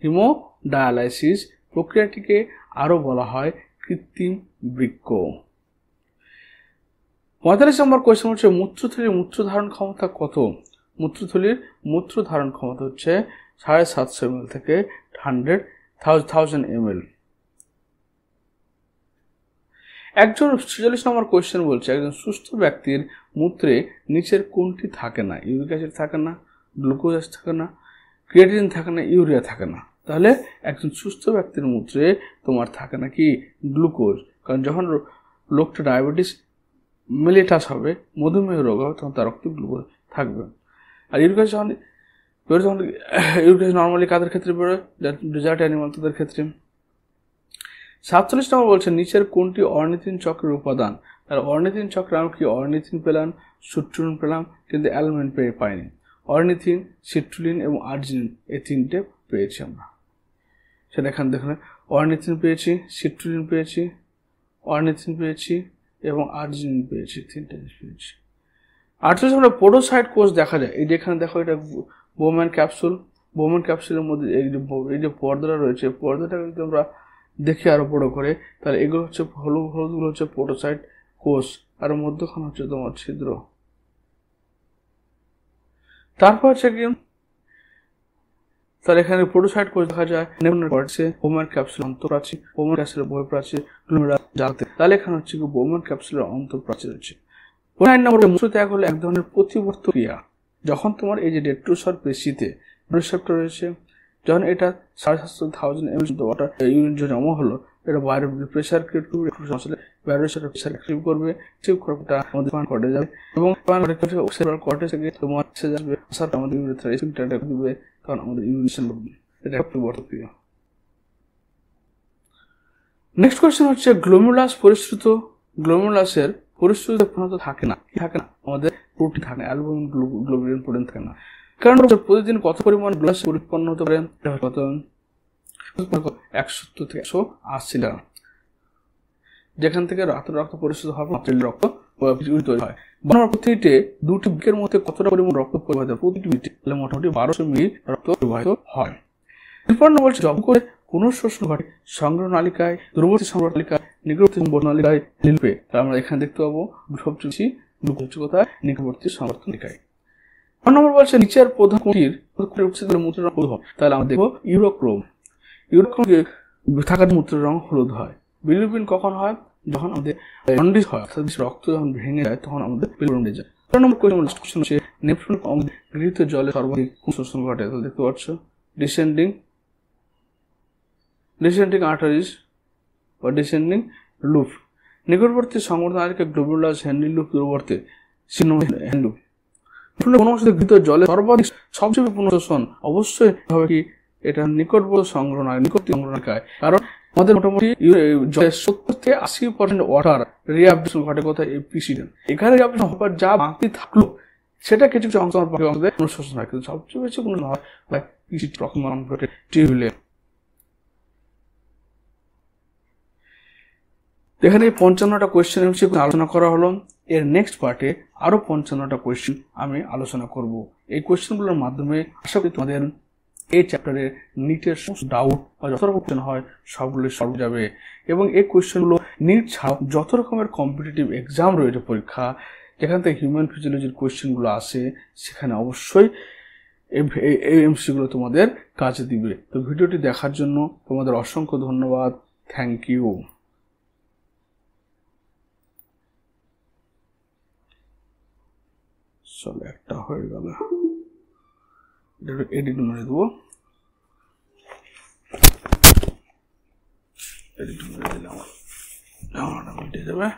হিমোডায়ালাইসিস প্রক্রিয়াটিকে আরো বলা হয় কৃত্রিম বৃক্ক। 45 নম্বর কোয়েশ্চেন হচ্ছে মূত্রথলির মূত্র ধারণ ক্ষমতা কত? মূত্রথলির মূত্র ধারণ ক্ষমতা হচ্ছে 750 ml থেকে 1000 ml। একজন 46 নম্বর কোয়েশ্চেন বলছে একজন সুস্থ ব্যক্তির মূত্রে নিচের কোনটি থাকে না? ইউরিক অ্যাসিড থাকে না, গ্লুকোজ থাকে না, ক্রিয়েটিনিন থাকে না, ইউরিয়া থাকে না। তাহলে একজন সুস্থ ব্যক্তির মূত্রে তোমার থাকে না কি? গ্লুকোজ। কারণ যখন লোকটা ডায়াবেটিস মেলিটাস হবে, মধুমেহ রোগ হবে, তখন তার রক্তে গ্লুকোজ থাকবে। আর ইউরিক অ্যাসিড যখন ইউরিক অ্যাসিড নর্মালি কাদের ক্ষেত্রে বেরোয়? ডেজার্ট অ্যানিমাল তাদের ক্ষেত্রে। 47 নম্বর বলছে নিচের কোনটি অর্নিথিন চক্রের উপাদান? আর অর্নিথিন চক্রে আমরা কি অর্নিথিন পেলাম, সিট্রুলিন পেলাম, কিন্তু অ্যালুমিন পাইনি। অর্নিথিন, সিট্রুলিন এবং আর্জিনিন এই তিনটে পেয়েছি আমরা। সেটা এখানে দেখুন, অর্নিথিন পেয়েছি, সিট্রুলিন পেয়েছি, অর্নিথিন পেয়েছি এবং আর্জিনিন পেয়েছি, তিনটে জিনিস পেয়েছি। 48 নম্বরে পোডোসাইট কোষ দেখা যায়। এই যে এখানে দেখো, এটা বোম্যান ক্যাপসুল। বোম্যান ক্যাপসুলের মধ্যে এই যে পর্দাটা রয়েছে, পর্দাটা যদি আমরা দেখি আরো বড় করে, তাহলে এগুলো হচ্ছে হলুদগুলো হচ্ছে পোডোসাইট কোষ, আর মধ্যখানে হচ্ছে তোমার ছিদ্র। তারপর হচ্ছে কি, তাহলে এখানে পোডোসাইট কোষ দেখা যায় বোম্যান ক্যাপসুল অন্তঃপ্রাচীর, বোম্যান ক্যাপসুলের বহিঃপ্রাচীর, জালতে। তাহলে এখানে হচ্ছে কি বোম্যান ক্যাপসুলের অন্তঃপ্রাচীর হচ্ছে। 9 নম্বরে মূত্র ত্যাগ হলো এক ধরনের প্রতিবর্ত ক্রিয়া। যখন তোমার এই যে ডেট্রোসার পেশিতে রিসেপ্টর রয়েছে, যখন এটা 750 ml ওয়াটার ইউরিন জমা হলো, এটা বাইরের প্রেসার ক্রিয়েট করবে, বাইরের সাথে প্রেসার অ্যাক্টিভ করবে, ঠিক করবেটা আমাদের পান কর্টে যাবে এবং পান সেরেব্রাল কর্টেক্স থেকে তোমার মেসেজ আসবে, স্যার আমাদের ইউরিথ্রা রিসেপ্টরটা দিবে, তখন আমাদের ইউরিনেশন হবে। এটা প্রতিবর্ত ক্রিয়া। নেক্সট কোশ্চেন হচ্ছে গ্লোমেরুলাসের পরিশ্রুত প্রণত থাকে না, কি থাকে না? আমাদের প্রোটিন থাকে না, অ্যালবুমিন, গ্লোবিউলিন, প্রোটিন থাকে না। কারণ প্রতিদিন কত পরিমাণ গ্লাস উৎপন্ন হতে পারে? কত? 170 থেকে 180 গ্রাম। যেখান থেকে রক্ত পরিশোধিত হবে, রক্ত তৈরি হয়। প্রতিটি দুটি বুকের মধ্যে কতটা পরিমাণ রক্ত প্রবাহিত হয়? প্রতিটি মিনিটে মোটামুটি 1200 মিলি রক্ত প্রবাহিত হয়। এরপর বলছে যখন করে পুনঃশোষণ ঘটে সংগ্রহ নালিকায়, দূরবর্তী সংগ্রহ নালিকায়, নিকটবর্তী সংগ্রহ নালিকায় লিপে, আমরা এখানে দেখতে পাবো সবচেয়ে কোথায়? নিকটবর্তী সংগ্রহ নালিকায়। 9 নম্বর বলছে নিচের প্রধান কোনটির মূত্রের রং হলুদ হয়? তাহলে আমরা দেখবো ইউরোক্রোম। ইউরোক্রোম থাকার মূত্রের রং হলুদ হয়। বিলিরুবিন কখন হয়? যখন আমাদের জন্ডিস হয়, অর্থাৎ রক্ত যখন ভেঙে যায় তখন আমাদের বিলিরুবিন যায়। 4 নম্বর কোশ্চেন হচ্ছে নেফ্রন গৃহীত জলে সর্বাধিক শোষণ ঘটে? তাহলে দেখতে পাচ্ছ ডিসেন্ডিং আর্টারিজ বা ডিসেন্ডিং লুপ। নিকটবর্তী সংবর্ধ নালিকা গ্লোমেরুলাস, হেনরি লুপ দূরবর্তী হ্যান্ডলুপ। গৃহীত জলে সর্বাধিক সবচেয়ে পুনঃশোষণ অবশ্যই হবে কি? এটা নিকটবর্তী সংগ্রহ নালিকায়। কারণ আমাদের মোটামুটি জলের 70 থেকে 80% ওয়াটার রিঅ্যাবজর্পশন ঘটে কোথায়? এই পিসিডেন। এখানে রিঅ্যাবজর্পশন হবার যা বাকি থাকলো সেটা কিছু অংশ আমাদের পুনঃশোষণ হয়, কিন্তু সবচেয়ে বেশি কোনো হয় পিসিড রকম টিউবুলে। এখানে 55টা কোয়েশ্চেন আলোচনা করা হলো। এর নেক্সট পার্টে আরো 55টা কোয়েশ্চেন আমি আলোচনা করব। এই কোয়েশ্চেনগুলোর মাধ্যমে আশা করি তোমাদের এই চ্যাপ্টারের নিটের সমস্ত ডাউট বা যত রকম কোয়েশ্চেন হয় সবগুলো সলভ যাবে। এবং এই কোয়েশ্চেনগুলো নিট ছাড়াও যত রকমের কম্পিটিটিভ এক্সাম রয়েছে পরীক্ষা, যেখান থেকে হিউম্যান ফিজিওলজির কোয়েশ্চেনগুলো আসে, সেখানে অবশ্যই এই এমসিগুলো তোমাদের কাজে দিবে। তো ভিডিওটি দেখার জন্য তোমাদের অসংখ্য ধন্যবাদ। Thank you. চলো, একটা হয়ে গেল, এডিট মেরে দেবো। এডিট মেরে দিলে আমার মিটে যাবে।